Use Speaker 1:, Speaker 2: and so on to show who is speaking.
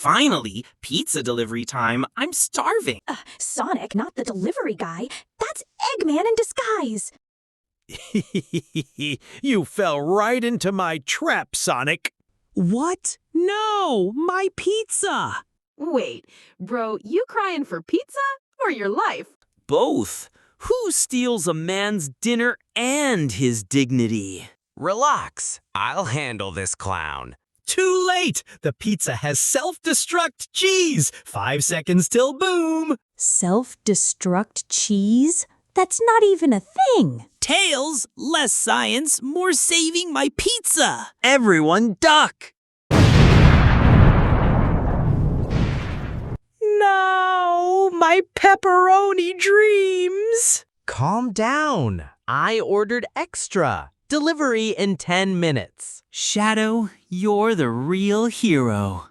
Speaker 1: Finally, pizza delivery time. I'm starving.
Speaker 2: Sonic, not the delivery guy. That's Eggman in disguise.
Speaker 3: You fell right into my trap, Sonic.
Speaker 4: What? No, my pizza!
Speaker 5: Wait, bro, you crying for pizza or your life?
Speaker 1: Both. Who steals a man's dinner and his dignity?
Speaker 6: Relax, I'll handle this clown.
Speaker 3: Too late! The pizza has self-destruct cheese. 5 seconds till boom.
Speaker 2: Self-destruct cheese? That's not even a thing.
Speaker 4: Tails, less science, more saving my pizza!
Speaker 1: Everyone duck!
Speaker 4: No, my pepperoni dreams!
Speaker 6: Calm down. I ordered extra. Delivery in 10 minutes.
Speaker 1: Shadow, you're the real hero.